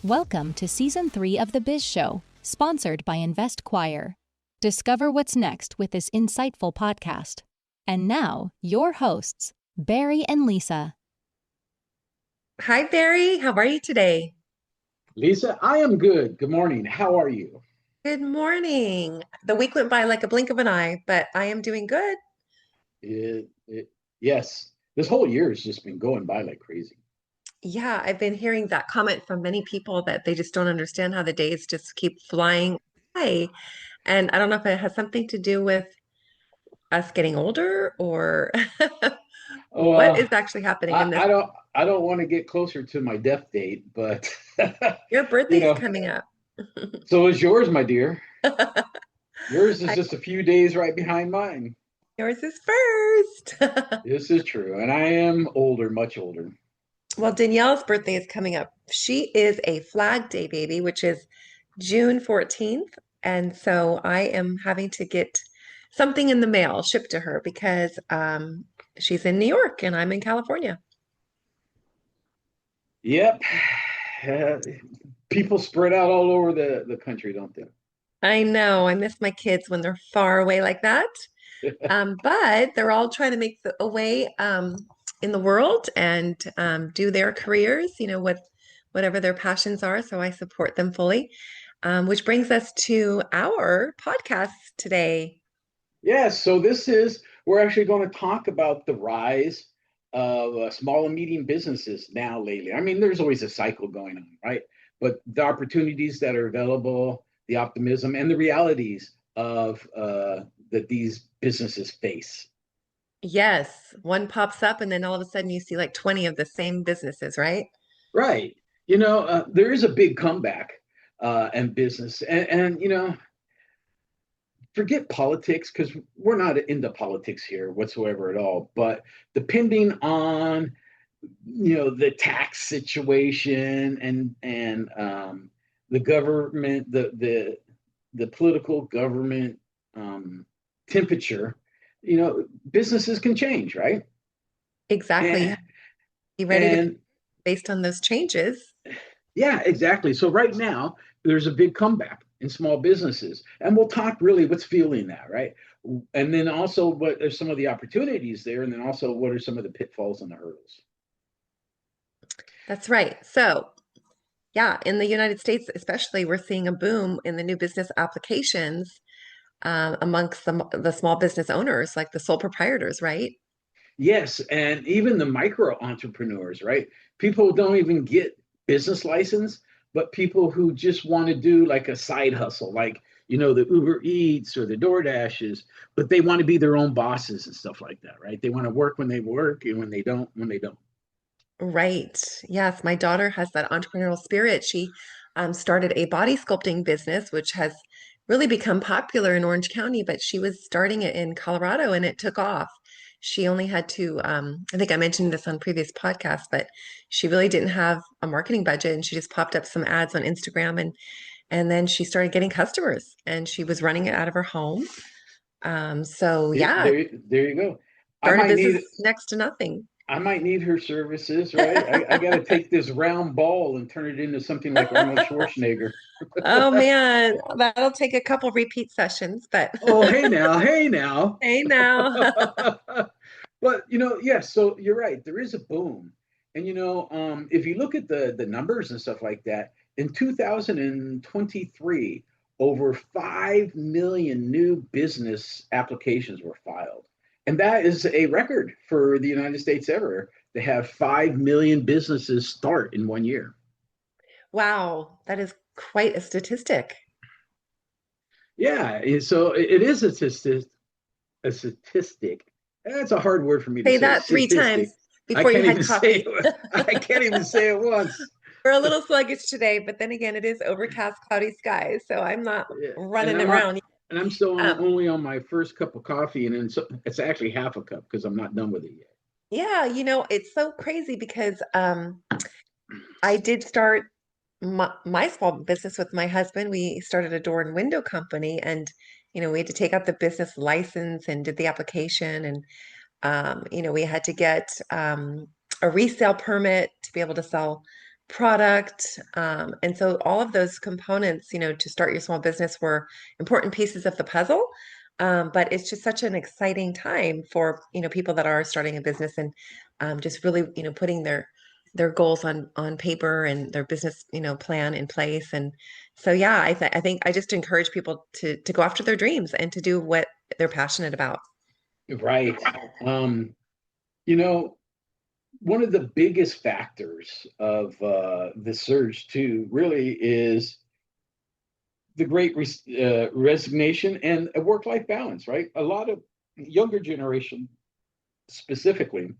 Welcome to Season 3 of the Biz Show, sponsored by Invest Choir. Discover what's next with this insightful podcast. And now, your hosts, Barry and Lisa. Hi, Barry. How are you today? Lisa, I am good. Good morning. How are you? Good morning. The week went by like a blink of an eye, but I am doing good. Yes, this whole year has just been going by like crazy. Yeah, I've been hearing that comment from many people that they just don't understand how the days just keep flying by. And I don't know if it has something to do with us getting older or Oh, what is actually happening in this. I don't want to get closer to my death date, but Your you birthday is know, coming up. so is yours, my dear. Yours is I- just a few days right behind mine. Yours is first. This is true, and I am older, much older. Well, Danielle's birthday is coming up. She is a Flag Day baby, which is June 14th. And so I am having to get something in the mail shipped to her because she's in New York and I'm in California. Yep. Uh, People spread out all over the country, don't I know I miss my kids when they're far away like that. they? But they're all trying to make a way in the world and do their careers, whatever their passions are. So I support them fully. Which brings us to our podcast today. Yes, so we're actually going to talk about the rise of small and medium businesses now lately. I mean, there's always a cycle going on, right? But the opportunities that are available, the optimism, and the realities of that these businesses face. Yes, one pops up and then all of a sudden you see like 20 of the same businesses, right? Right. There is a big comeback in business. And forget politics because we're not into politics here whatsoever at all. But depending on the tax situation and the government, the political government temperature, businesses can change, right? Exactly. You have And to be ready to and based on those changes. yeah, exactly. So right now, there's a big comeback in small businesses, and we'll talk really what's fueling that, right? And then also what are some of the opportunities there, and then also what are some of the pitfalls and the hurdles. That's right. So, yeah, in the United States, especially, we're seeing a boom in the new business applications amongst the small business owners, like the sole proprietors, right? Yes, and even the micro entrepreneurs, right? People don't even get business license, but people who just want to do like a side hustle, like the Uber Eats or the DoorDashes, but they want to be their own bosses and stuff like that, right? They want to work when they work and when they don't. Right. Yes, my daughter has that entrepreneurial spirit. She started a body sculpting business, which has really become popular in Orange County, but she was starting it in Colorado and it took off. She only had to, I think I mentioned this on previous podcasts, but she really didn't have a marketing budget and she just popped up some ads on Instagram and then she started getting customers and she was running it out of her home. So Yeah, yeah, there you go. I start a might business need next to nothing. I might need her services, right? I got to take this round ball and turn it into something like Arnold Schwarzenegger. Oh man, that'll take a couple repeat sessions, but Oh, hey now. hey now. But yes, so you're right. There is a boom, and if you look at the numbers and stuff like that, in 2023, over 5 million new business applications were filed, and that is a record for the United States ever to have 5 million businesses start in one year. Wow, that is quite a statistic. Yeah, so it is a statistic. A statistic. That's a hard word for me to Say say. that three Statistic. times before you had coffee. I can't even say it once. We're a little sluggish today, but then again, it is overcast, cloudy skies, so I'm not Yeah. And running I'm on, around. and I'm still Um, only on my first cup of coffee, and then it's actually half a cup because I'm not done with it yet. yeah, it's so crazy because I did start my small business with my husband. We started a door and window company, and we had to take out the business license and did the application, and we had to get a resale permit to be able to sell product. And so all of those components, to start your small business were important pieces of the puzzle. But it's just such an exciting time for, people that are starting a business and just really, putting their goals on paper and their business, plan in place. And so, yeah, I think I just encourage people to go after their dreams and to do what they're passionate about. Right. You know, one of the biggest factors of the surge too really is the great resignation and a work-life balance, right? A lot of younger generation specifically,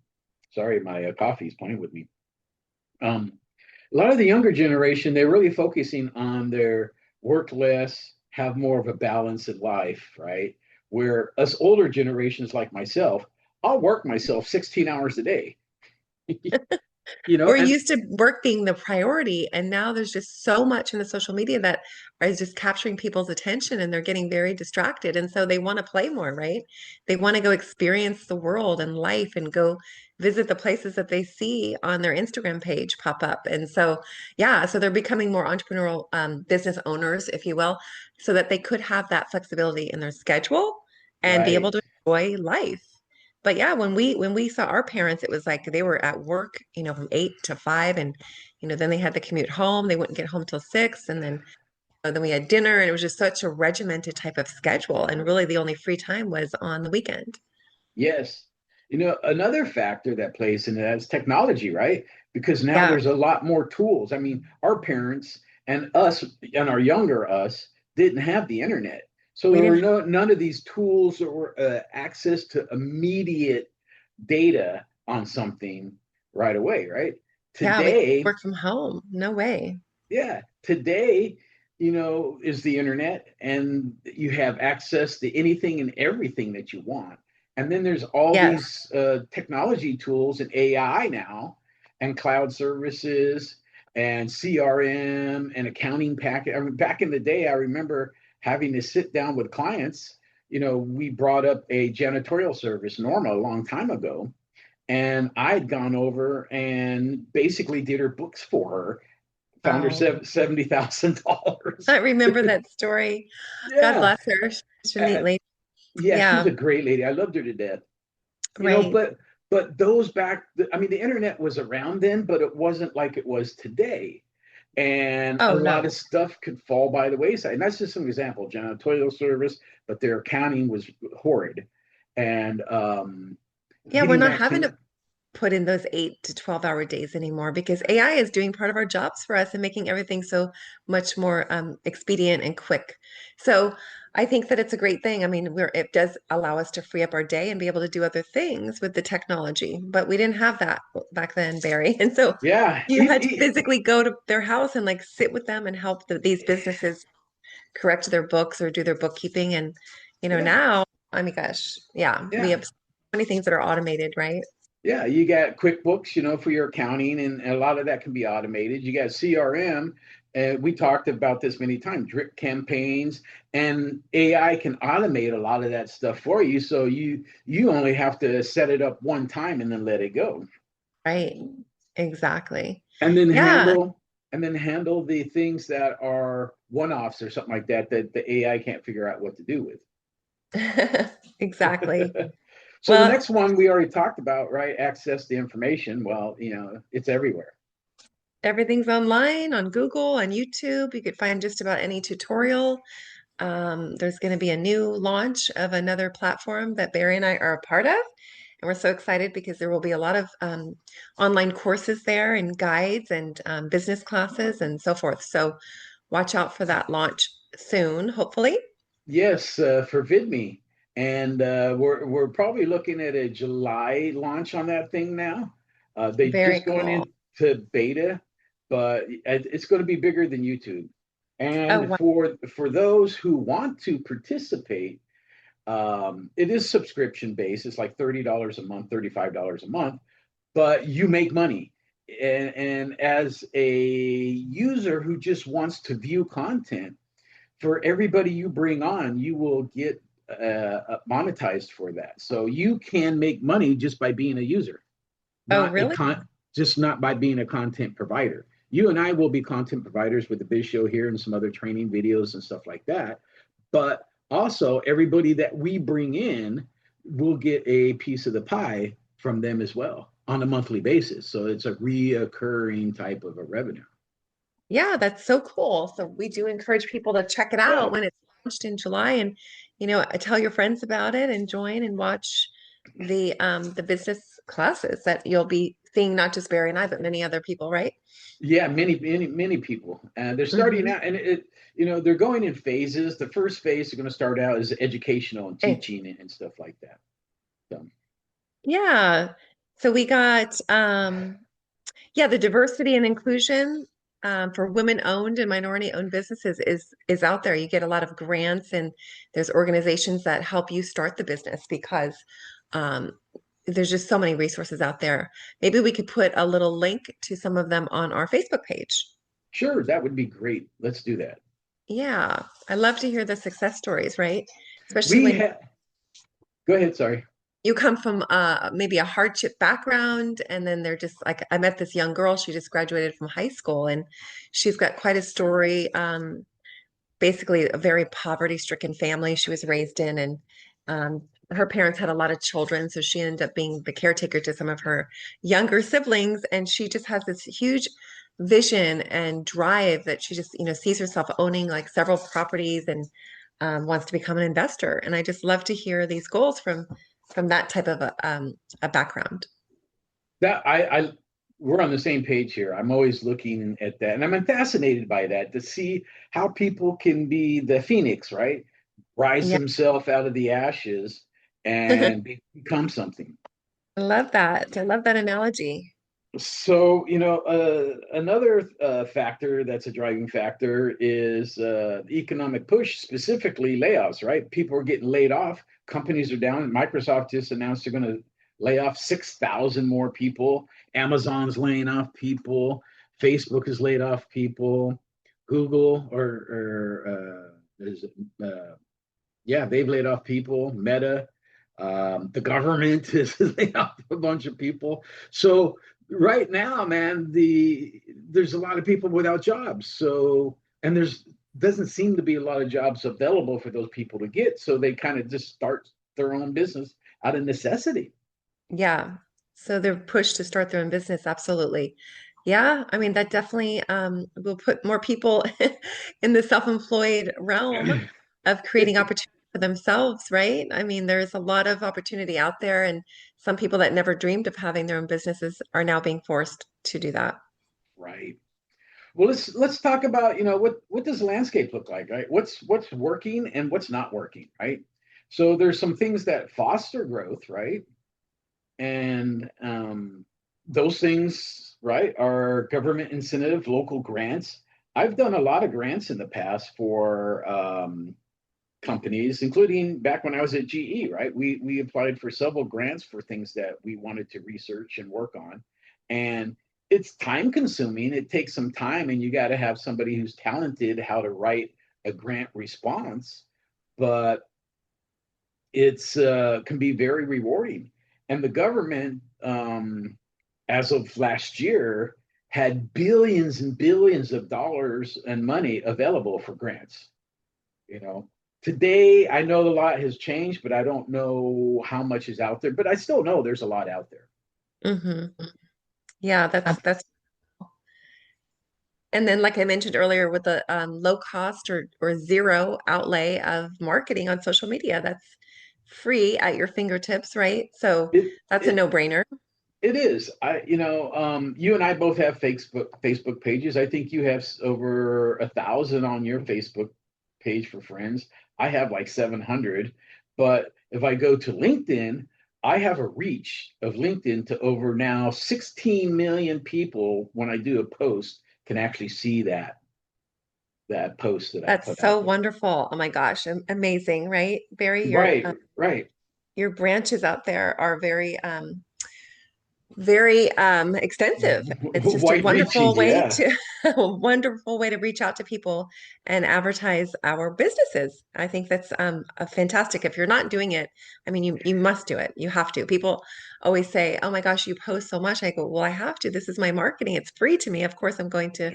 sorry, my coffee is playing with me. A lot of the younger generation, they're really focusing on their work less, have more of a balance in life, right? Where us older generations like myself, I'll work myself 16 hours a day, We're and used to work being the priority, and now there's just so much in the social media that is just capturing people's attention, and they're getting very distracted. And so they want to play more, right? They want to go experience the world and life and go visit the places that they see on their Instagram page pop up. And so, yeah, so they're becoming more entrepreneurial business owners, if you will, so that they could have that flexibility in their schedule and be able right. to enjoy life. But yeah, when we saw our parents, it was like they were at work, from 8 to 5, and then they had the commute home. They wouldn't get home till 6, and then we had dinner, and it was just such a regimented type of schedule. And really, the only free time was on the weekend. Yes. Another factor that plays into that is technology, right? Because now Yeah, there's a lot more tools. I mean, our parents and us and our younger us didn't have the internet. So we there were didn't. none of these tools or access to immediate data on something right away, right? Yeah, we Today, work from home. No way. yeah, today, is the internet, and you have access to anything and everything that you want. And then there's all Yes. these technology tools and AI now, and cloud services, and CRM and accounting packet. I mean, back in the day, I remember having to sit down with clients. We brought up a janitorial service, Norma, a long time ago, and I'd gone over and basically did her books for her, found her Oh, $70,000. I remember that story. God Yeah, bless her. She's a neat uh, lady. yeah, she's Yeah, a great lady. I loved her to death. right. But those back, I mean, the internet was around then, but it wasn't like it was today. And a Oh, lot of no. stuff could fall by the wayside. And that's just an example. Janitorial service, but their accounting was horrid. And Yeah, we're getting not that having to can, put in those 8 to 12 hour days anymore because AI is doing part of our jobs for us and making everything so much more expedient and quick. So I think that it's a great thing. I mean, it does allow us to free up our day and be able to do other things with the technology, but we didn't have that back then, Barry. And so yeah, you had to physically go to their house and like sit with them and help these businesses correct their books or do their bookkeeping. And yeah, now, I mean, gosh, yeah, we yeah. have so many things that are automated, right? Yeah, you got QuickBooks, for your accounting, and a lot of that can be automated. You got CRM. We talked about this many times, drip campaigns, and AI can automate a lot of that stuff for you. So you only have to set it up one time and then let it go, Right. Exactly. and then Yeah. handle the things that are one-offs or something like that that the AI can't figure out what to do with. Exactly. So the Well, next one we already talked about, right? Access the information. Well, it's everywhere. everything's online on Google and YouTube. You could find just about any tutorial. There's going to be a new launch of another platform that Barry and I are a part of. And we're so excited because there will be a lot of online courses there and guides and business classes and so forth. So watch out for that launch soon, hopefully. Yes, for VidMe, and we're probably looking at a July launch on that thing now. They Very just going cool. into beta, but it's going to be bigger than YouTube. Oh, And wow. for those who want to participate, it is subscription based. It's like $30 a month, $35 a month, but you make money. And as a user who just wants to view content, for everybody you bring on, you will get monetized for that. So you can make money just by being a user, Oh, not a really? con, just not by being a content provider. You and I will be content providers with the Biz Show here and some other training videos and stuff like that. But also, everybody that we bring in will get a piece of the pie from them as well on a monthly basis. So it's a reoccurring type of a revenue. Yeah, that's so cool. So we do encourage people to check it Yeah. out when it's launched in July, and tell your friends about it and join and watch the business classes that you'll be seeing, not just Barry and I, but many other people, right? Yeah, many people. And they're starting Hmm. out, and they're going in phases. The first phase they're going to start out is educational and teaching and stuff like that. So, Yeah. So we got yeah, the diversity and inclusion for women-owned and minority-owned businesses is out there. You get a lot of grants, and there's organizations that help you start the business because um, there's just so many resources out there. Maybe we could put a little link to some of them on our Facebook page. sure, that would be great. Let's do that. Yeah, I love to hear the success stories, right? Especially We when have, go ahead, sorry. you come from maybe a hardship background, and then they're just like, I met this young girl, she just graduated from high school, and she's got quite a story. Basically a very poverty-stricken family she was raised in, and her parents had a lot of children, so she ended up being the caretaker to some of her younger siblings, and she just has this huge vision and drive that she just sees herself owning like several properties, and wants to become an investor. And I just love to hear these goals from that type of a background. That I we're on the same page here. I'm always looking at that, and I'm fascinated by that to see how people can be the phoenix, right? Rise Yeah. himself out of the ashes and become something. I love that. I love that analogy. So, another factor that's a driving factor is economic push, specifically layoffs, right? People are getting laid off. Companies are down. Microsoft just announced they're going to lay off 6,000 more people. Amazon's laying off people. Facebook has laid off people. Google is it, yeah, they've laid off people. Meta, the government is laying off a bunch of people. So right now, man, there's a lot of people without jobs. So and there's doesn't seem to be a lot of jobs available for those people to get. So they kind of just start their own business out of necessity. Yeah. So they're pushed to start their own business. Absolutely. Yeah. I mean, that definitely will put more people in the self-employed realm of creating opportunity for themselves, right? I mean, there's a lot of opportunity out there, and some people that never dreamed of having their own businesses are now being forced to do that. Right. Well, let's talk about what does the landscape look like, right? What's working and what's not working, right? So there's some things that foster growth, right? And those things, right, are government incentive, local grants. I've done a lot of grants in the past for companies, including back when I was at GE, right? We applied for several grants for things that we wanted to research and work on. And it's time consuming. It takes some time, and you got to have somebody who's talented how to write a grant response. But it's can be very rewarding. And the government, as of last year, had billions and billions of dollars and money available for grants. You know, today I know a lot has changed, but I don't know how much is out there. But I still know there's a lot out there. Hmm. Yeah, that's and then like I mentioned earlier with the low cost or zero outlay of marketing on social media, that's free at your fingertips, right? So It that's a it no-brainer. it is. You and I both have Facebook pages. I think you have over 1,000 on your Facebook page for friends. I have like 700. But if I go to LinkedIn, I have a reach of LinkedIn to over now 16 million people. When I do a post, can actually see that post that I That's put so out there. wonderful. Oh my gosh, amazing, right? Barry, Right, right. your branches out there are very very extensive. It's just a Wide reaching, wonderful way yeah. to a wonderful way to reach out to people and advertise our businesses. I think that's a fantastic. If you're not doing it, I mean, you must do it. You have to. People always say, "Oh my gosh, you post so much." I go, "Well, I have to. This is my marketing. It's free to me. Of course, I'm going to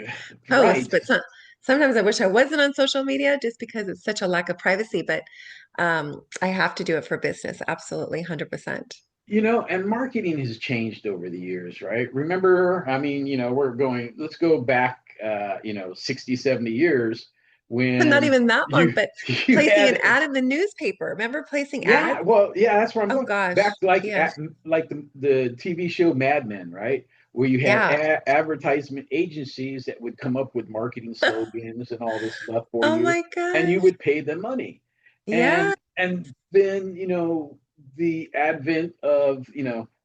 post." Right. But sometimes I wish I wasn't on social media just because it's such a lack of privacy. But I have to do it for business. Absolutely, 100%. And marketing has changed over the years, right? Remember, I mean, let's go back, 60, 70 years Not when even that long, you but you placing an had. ad in the newspaper. Remember placing ads? Yeah, well, yeah, that's where I'm Oh going. gosh. Back to like Yeah. like the TV show Mad Men, right? Where you had Yeah. advertisement agencies that would come up with marketing slogans and all this stuff for Oh you, my and you gosh. would pay them money. Yeah. And then, the advent of,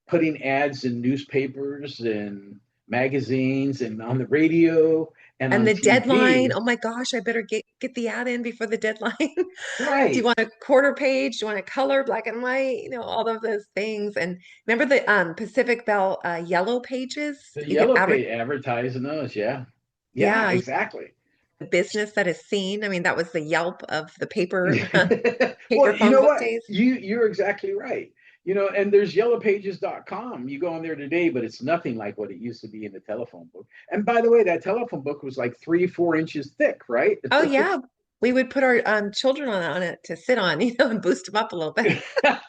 putting ads in newspapers and magazines and on the radio and And on the deadline. TV. Oh my gosh, I better get the ad in before the deadline. Do you Right. want a quarter page? Do you want a color, black and white? All of those things. And remember the Pacific Bell yellow pages? The You could yellow advertise. page advertising those, yeah. Yeah, Yeah, exactly. the business that is seen. I mean, that was the Yelp of the paper paper Well, you phone know book what? days. You're exactly right. And there's yellowpages.com. You go on there today, but it's nothing like what it used to be in the telephone book. And by the way, that telephone book was like 3, 4 inches thick, right? Oh yeah, we would put our children on it to sit on, and boost them up a little bit.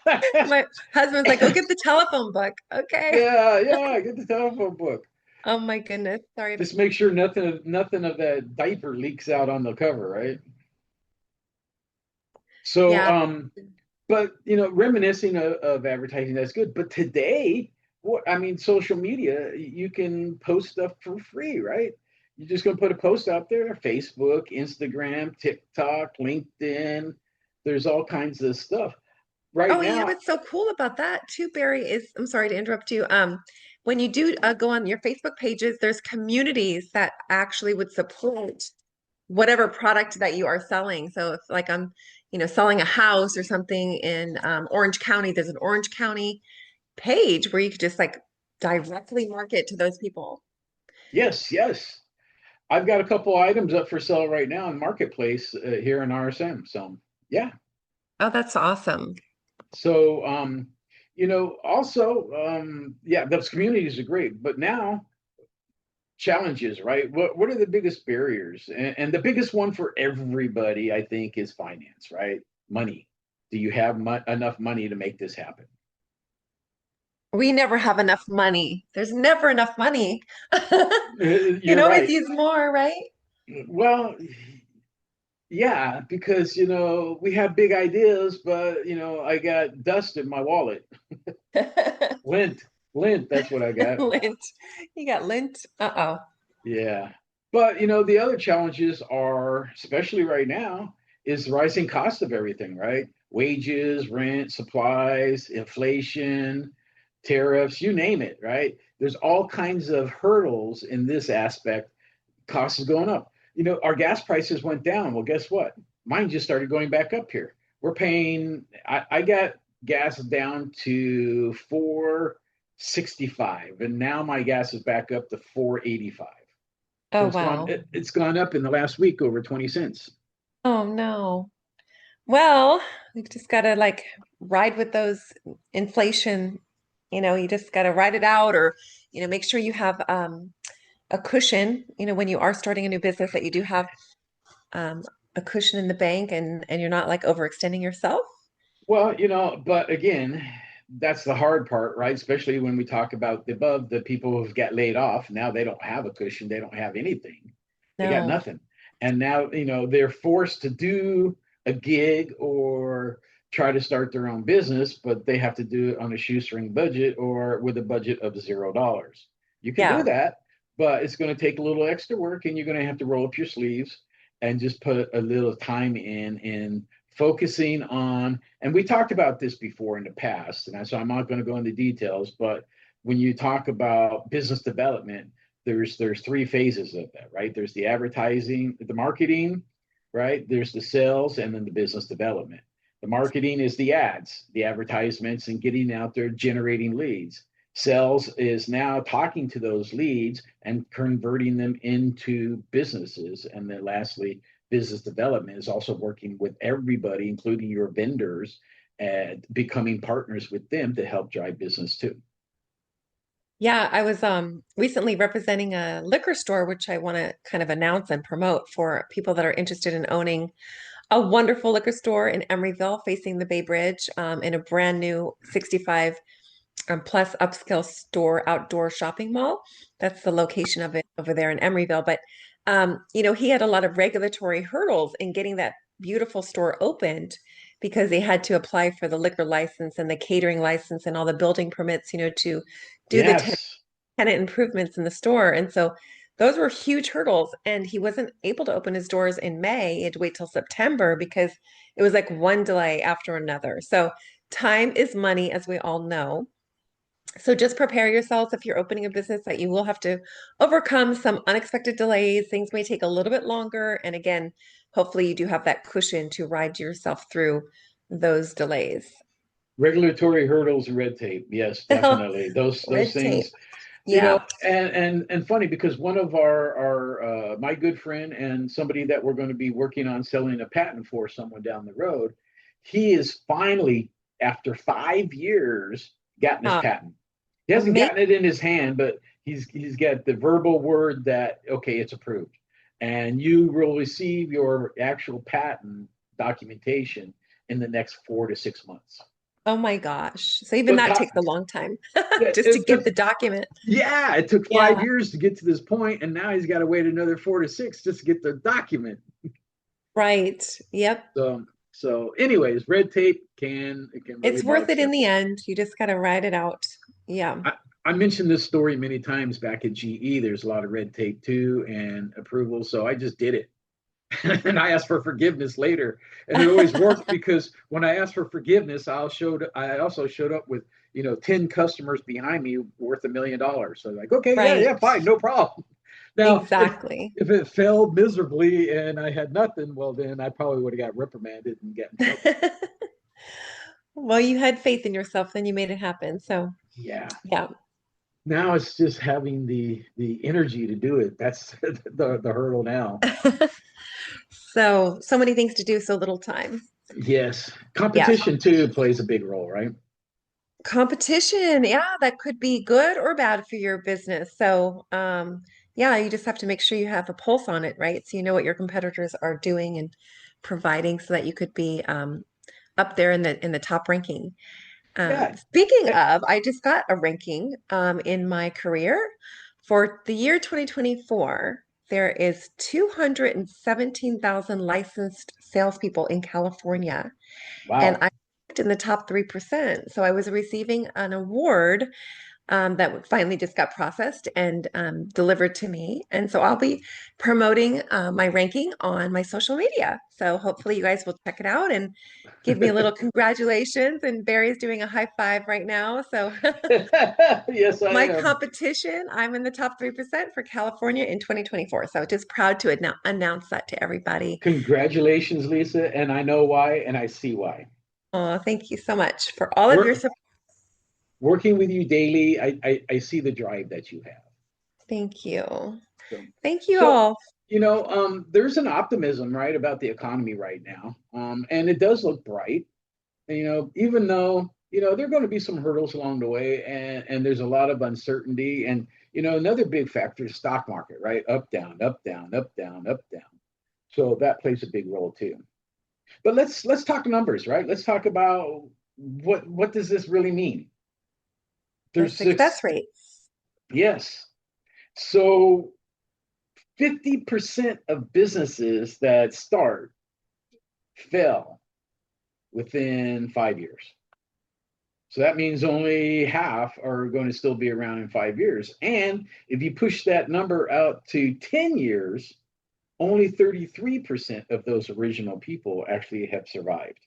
My husband's like, "Go get the telephone book." Okay. Yeah, yeah, get the telephone book. Oh my goodness. Sorry about Just make sure nothing of that diaper leaks out on the cover, right? So, Yeah. but reminiscing of advertising, that's good. But today, what I mean, social media, you can post stuff for free, right? You're just gonna put a post out there, Facebook, Instagram, TikTok, LinkedIn. There's all kinds of stuff right Oh, now. what's so cool about that too, Barry, is I'm sorry to interrupt you. When you do go on your Facebook pages, there's communities that actually would support whatever product that you are selling. So if like I'm, selling a house or something in Orange County, there's an Orange County page where you could just like directly market to those people. Yes, yes. I've got a couple items up for sale right now in Marketplace here in RSM. So yeah. Oh, that's awesome. So also yeah, those communities are great, but now challenges, right? What are the biggest barriers? And the biggest one for everybody, I think, is finance, right? Money. Do you have enough money to make this happen? We never have enough money. There's never enough money. You can You're always right. use more, right? Well, yeah, because we have big ideas, but I got dust in my wallet. Lint, lint. That's what I got. Lint. You got lint. Uh-oh. Yeah. But the other challenges are, especially right now, is the rising cost of everything, right? Wages, rent, supplies, inflation, tariffs, you name it, right? There's all kinds of hurdles in this aspect. Cost is going up. Our gas prices went down. Well, guess what? Mine just started going back up here. We're paying, I got gas down to 4.65, and now my gas is back up to 4.85. So Oh, it's gone. wow. It's gone up in the last week over 20 cents. Oh, no. Well, we've just got to like ride with those inflation. You just got to ride it out or, make sure you have a cushion, when you are starting a new business that you do have um, a cushion in the bank and you're not like overextending yourself. Well, but again, that's the hard part, right? Especially when we talk about the above, the people who've got laid off. Now they don't have a cushion. They don't have anything. They got No, nothing. And now, they're forced to do a gig or try to start their own business, but they have to do it on a shoestring budget or with a budget of $0. You can do yeah, that, but it's going to take a little extra work and you're going to have to roll up your sleeves and just put a little time in focusing on, and we talked about this before in the past, and so I'm not going to go into details, but when you talk about business development, there's three phases of that, right? There's the advertising, the marketing, right? There's the sales, and then the business development. The marketing is the ads, the advertisements, and getting out there generating leads. Sales is now talking to those leads and converting them into businesses. And then lastly, business development is also working with everybody, including your vendors, and becoming partners with them to help drive business too. Yeah, I was recently representing a liquor store, which I want to kind of announce and promote for people that are interested in owning a wonderful liquor store in Emeryville facing the Bay Bridge, in a brand new 65 plus upscale store outdoor shopping mall. That's the location of it over there in Emeryville. But he had a lot of regulatory hurdles in getting that beautiful store opened because they had to apply for the liquor license and the catering license and all the building permits, to do the Yes. tenant improvements in the store. And so those were huge hurdles. And he wasn't able to open his doors in May. He had to wait till September because it was like one delay after another. So time is money, as we all know. So just prepare yourselves if you're opening a business that you will have to overcome some unexpected delays. Things may take a little bit longer. And again, hopefully you do have that cushion to ride yourself through those delays. Regulatory hurdles and red tape. Yes, definitely. Those Red tape. things, Yeah. and funny because one of our my good friend and somebody that we're going to be working on selling a patent for someone down the road, he is finally, after 5 years, gotten his Uh, patent. He hasn't Amazing. gotten it in his hand, but he's got the verbal word that okay, it's approved, and you will receive your actual patent documentation in the next 4 to 6 months. Oh my gosh. So even So that takes a long time just to it get took, the document. yeah, it took five Yeah. years to get to this point, and now he's got to wait another 4 to 6 just to get the document. Right. Yep. Anyways, red tape can really It's worth bog it in stuff the down. end. You just got to ride it out. Yeah. I mentioned this story many times back at GE. There's a lot of red tape too and approval, so I just did it. And I asked for forgiveness later, and it always worked because when I asked for forgiveness, I also showed up with 10 customers behind me worth $1 million. So like, okay, yeah, Right. yeah, fine, no problem. Now, Exactly. if it failed miserably and I had nothing, well, then I probably would have got reprimanded and got in trouble. Well, you had faith in yourself, then you made it happen. So, Yeah. yeah. Now it's just having the energy to do it. That's the hurdle now. So many things to do, so little time. Yes, Yeah. competition too plays a big role, right? Competition, yeah, that could be good or bad for your business. So, yeah, you just have to make sure you have a pulse on it, right? So you know what your competitors are doing and providing so that you could be up there in the top ranking. Yeah. Speaking of, I just got a ranking in my career for the year 2024. There is 217,000 licensed salespeople in California, and Wow. I in the top 3%. So I was receiving an award that finally just got processed and delivered to me. And so I'll be promoting my ranking on my social media. So hopefully you guys will check it out and give me a little congratulations. And Barry's doing a high five right now. So Yes, I my am. competition, I'm in the top 3% for California in 2024. So just proud to announce that to everybody. Congratulations, Lisa. And I know why, and I see why. Oh, thank you so much for all of your We're support. working with you daily. I see the drive that you have. Thank you. So, Thank you so all. there's an optimism, right, about the economy right now, and it does look bright. And, even though there are going to be some hurdles along the way, and there's a lot of uncertainty, and another big factor is stock market, right? Up, down, up, down, up, down, up, down. So that plays a big role too. But let's talk numbers, right? Let's talk about what does this really mean? The There's success six, rate. yes. So 50% of businesses that start fail within 5 years. So that means only half are going to still be around in 5 years. And if you push that number out to 10 years, only 33% of those original people actually have survived.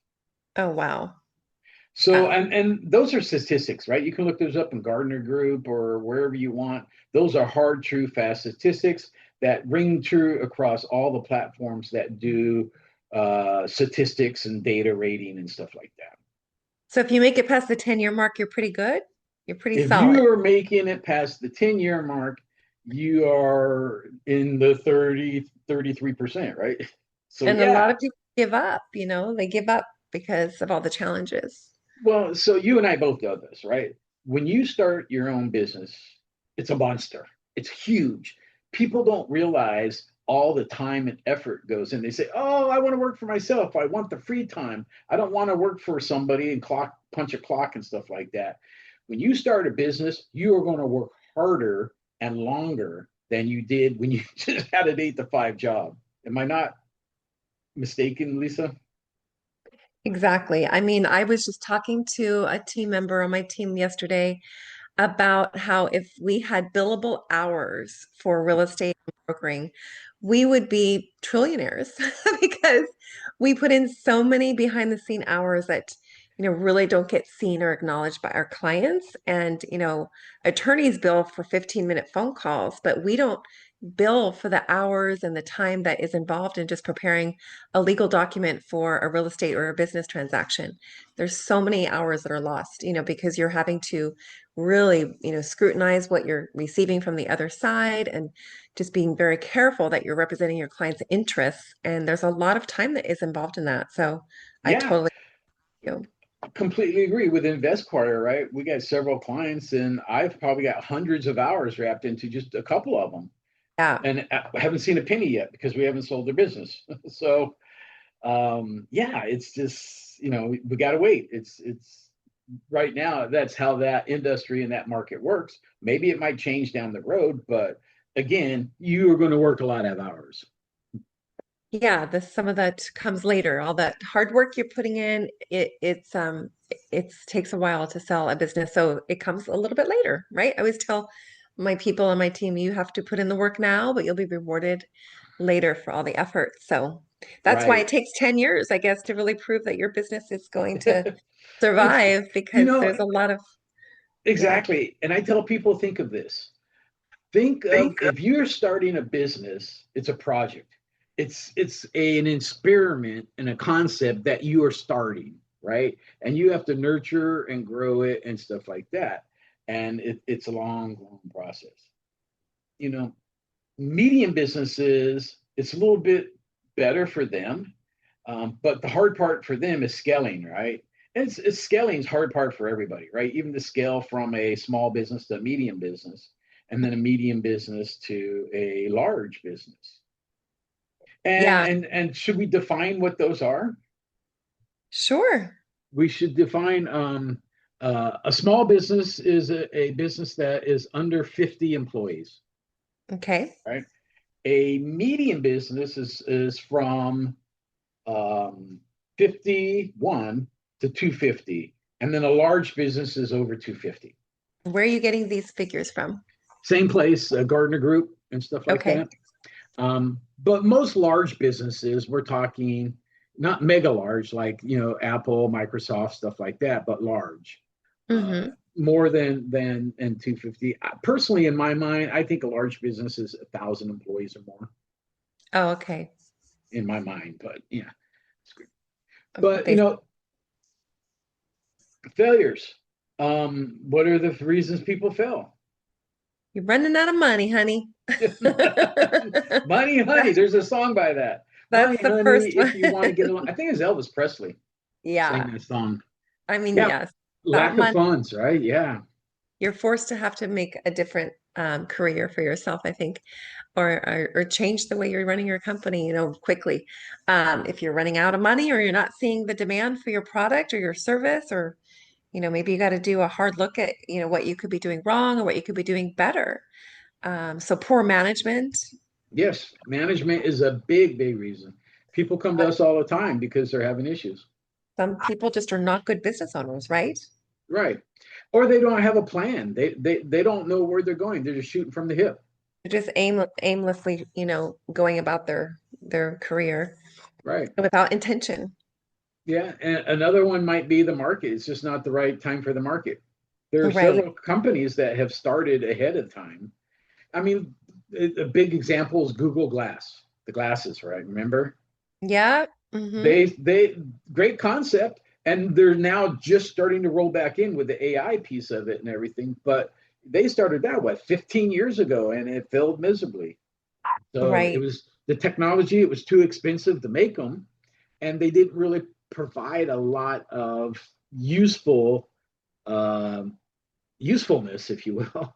Oh, wow. So, Um, and those are statistics, right? You can look those up in Gardner Group or wherever you want. Those are hard, true, fast statistics that ring true across all the platforms that do statistics and data rating and stuff like that. so if you make it past the 10-year mark, you're pretty good. You're pretty If solid. you are making it past the 10-year mark, you are in the 33%, right? So And a lot yeah. of people give up, they give up because of all the challenges. Well, so you and I both know this, right? When you start your own business, it's a monster. It's huge. People don't realize all the time and effort goes in. They say, "Oh, I want to work for myself. I want the free time. I don't want to work for somebody and punch a clock and stuff like that." When you start a business, you are going to work harder and longer than you did when you just had an 8 to 5 job. Am I not mistaken, Lisa? Exactly. I mean, I was just talking to a team member on my team yesterday about how if we had billable hours for real estate and brokering, we would be trillionaires because we put in so many behind the scene hours that, really don't get seen or acknowledged by our clients. And, attorneys bill for 15-minute phone calls, but we don't bill for the hours and the time that is involved in just preparing a legal document for a real estate or a business transaction. There's so many hours that are lost, because you're having to really, scrutinize what you're receiving from the other side and just being very careful that you're representing your client's interests. And there's a lot of time that is involved in that. So I Yeah. totally, you. Completely agree with InvestQuire, right? We got several clients, and I've probably got hundreds of hours wrapped into just a couple of them, Yeah. and I haven't seen a penny yet because we haven't sold their business. So, yeah, it's just we got to wait. It's right now that's how that industry and that market works. Maybe it might change down the road, but again, you are going to work a lot of hours. Yeah, some of that comes later. All that hard work you're putting in, it takes a while to sell a business. So it comes a little bit later, right? I always tell my people on my team, you have to put in the work now, but you'll be rewarded later for all the effort. So that's why it Right. takes 10 years, I guess, to really prove that your business is going to It's survive you because know there's a lot of, yeah. exactly, and I tell people think of this. Think of if you're starting a business, it's a project. An experiment and a concept that you are starting, right? And you have to nurture and grow it and stuff like that. And it's a long, long process. You know, medium businesses, it's a little bit better for them, but the hard part for them is scaling, right? And scaling is hard part for everybody, right? Even to scale from a small business to a medium business, and then a medium business to a large business. And Yeah, and should we define what those are? sure. We should define a small business is a business that is under 50 employees, Okay. right? A medium business is from 51 to 250, and then a large business is over 250. Where are you getting these figures from? Same place, Gardner Group and stuff like Okay. that. But most large businesses, we're talking not mega large like Apple, Microsoft, stuff like that, but large, uh, Mm-hmm. more than 250. Personally, in my mind, I think a large business is 1,000 employees or more Oh, okay. in my mind. But yeah, but They failures. What are the reasons people fail? You're running out of money, honey. Money, honey. That's There's a song by that. Money, that's the honey. first If one. you want to get along, I think it's Elvis Presley sang Yeah. that song. I mean, Yeah, yes. Without lack of money, funds, right? Yeah, you're forced to have to make a different career for yourself, I think, or change the way you're running your company, quickly. If you're running out of money or you're not seeing the demand for your product or your service, or, maybe you got to do a hard look at, what you could be doing wrong or what you could be doing better. So poor management. yes. Management is a big, big reason. People come to us all the time because they're having issues, Some people just are not good business owners, right? right? Or they don't have a plan. They don't know where they're going. They're just shooting from the hip, They're just aimlessly, going about their career right? without intention. Yeah, and another one might be the market. It's just not the right time for the market. There are Right. several companies that have started ahead of time. I mean, a big example is Google the glasses, right? Remember? Yeah. Mm-hmm. They great concept. And they're now just starting to roll back in with the AI piece of it and everything. But they started that, 15 years ago, and it failed miserably. So it Right. was the technology, it was too expensive to make them, and they didn't really provide a lot of useful um, usefulness, if you will.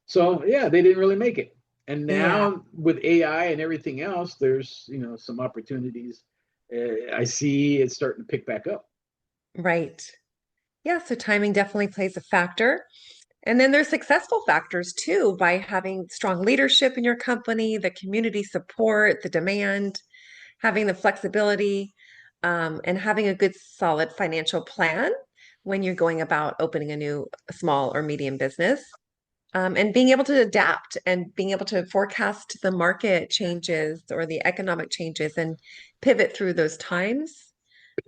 So yeah, they didn't really make it. And Yeah. now with AI and everything else, there's some opportunities. I see it's starting to pick back up. Right. Yeah. So timing definitely plays a factor. And then there's successful factors too, by having strong leadership in your company, the community support, the demand, having the flexibility, and having a good, solid financial plan when you're going about opening a new small or medium business. And being able to adapt and being able to forecast the market changes or the economic changes and pivot through those times.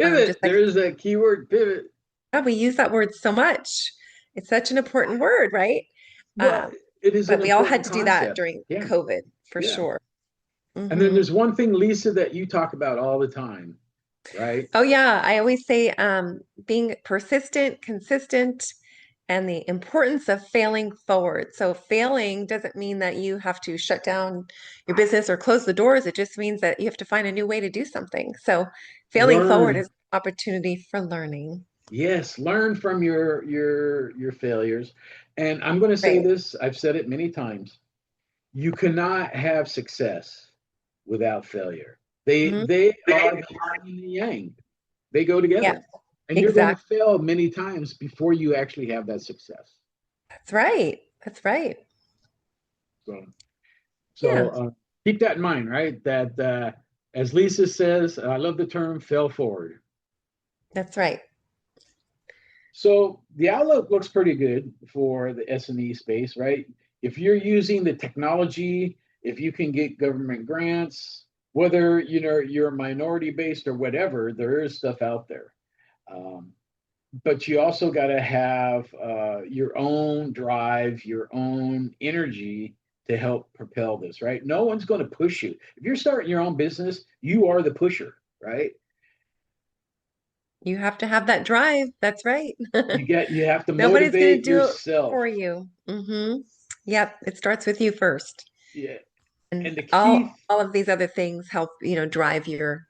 Just Pivot. like There's that keyword pivot. yeah, we use that word so much. It's such an important word, right? Well, Um, it is but an we all had important to do that concept. during Yeah. COVID for Yeah. sure. And then Hmm. there's one thing, Lisa, that you talk about all the time, right? Oh yeah, I always say being persistent, consistent, and the importance of failing forward. So failing doesn't mean that you have to shut down your business or close the doors. It just means that you have to find a new way to do something. So failing forward is Learn. an opportunity for learning. Yes, learn from your failures. And I'm going to say Right. this, I've said it many times. You cannot have success without failure. They Hmm. they are the yin and the yang. They go Yeah, together. And you're going to exactly. fail many times before you actually have that success. That's right. That's right. So so Yeah, keep that in mind, right? That as Lisa says, I love the term fail forward. that's right. So the outlook looks pretty good for the SME space, right? If you're using the technology, if you can get government grants, whether you're minority based or whatever, there is stuff out there. Um, but you also got to have your own drive, your own energy to help propel this, right? No one's going to push you. If you're starting your own business, you are the pusher, right? You have to have that drive. That's right. You have to Nobody's going to motivate do it yourself. for you. Yep, it starts with you first. Yeah. And And the key, all of these other things help, drive your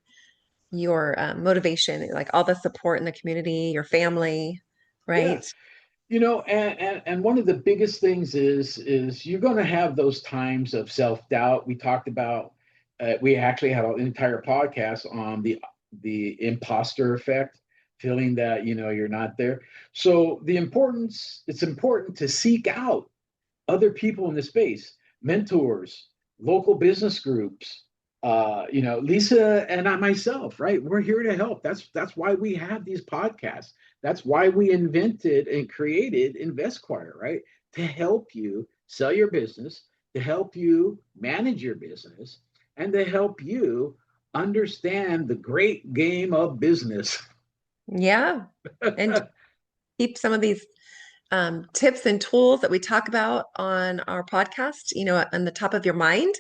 motivation, like all the support in the community, your family, yeah, right? and one of the biggest things is you're going to have those times of self-doubt. We talked about we actually had an entire podcast on the imposter effect, feeling that you're not there. So it's important to seek out other people in the space, mentors, local business groups. Lisa and I myself, right? We're here to help. That's why we have these podcasts. That's why we invented and created InvestQuire, right? To help you sell your business, to help you manage your business, and to help you understand the great game of business. Yeah. And keep some of these tips and tools that we talk about on our podcast, on the top of your mind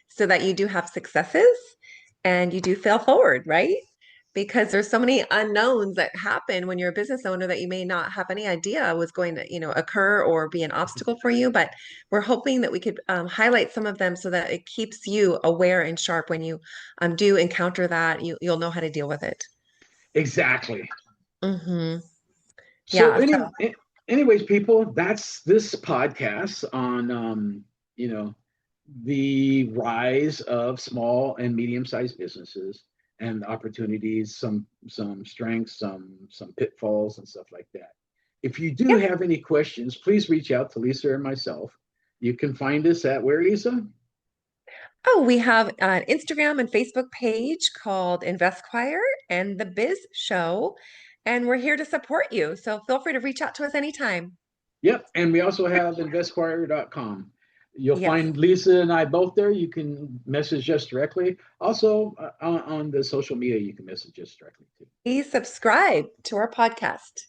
so that you do have successes and you do fail forward, right? Because there's so many unknowns that happen when you're a business owner that you may not have any idea was going to, occur or be an obstacle for you. But we're hoping that we could highlight some of them so that it keeps you aware and sharp when you do encounter that. You'll know how to deal with it. Exactly. Hmm. So Yeah. So anyways, people, that's this podcast on you know, the rise of small and medium-sized businesses and opportunities, some strengths, some pitfalls and stuff like that. If you do yeah. have any questions, please reach out to Lisa or myself. You can find us at where, Lisa? Oh, we have an Instagram and Facebook page called InvestQuire and the Biz Show, and we're here to support you. So feel free to reach out to us anytime. Yep. And we also have investquire.com. You'll Yes. find Lisa and I both there. You can message us directly. Also, on the social media, you can message us directly too. Please subscribe to our podcast.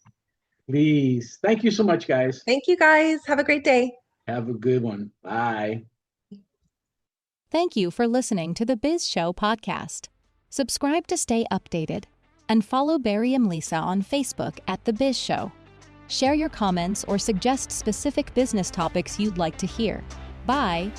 Please. Thank you so much, guys. Thank you guys. Have a great day. Have a good one. Bye. Thank you for listening to the Biz Show podcast. Subscribe to stay updated. And follow Barry and Lisa on Facebook at The Biz Show. Share your comments or suggest specific business topics you'd like to hear. Bye!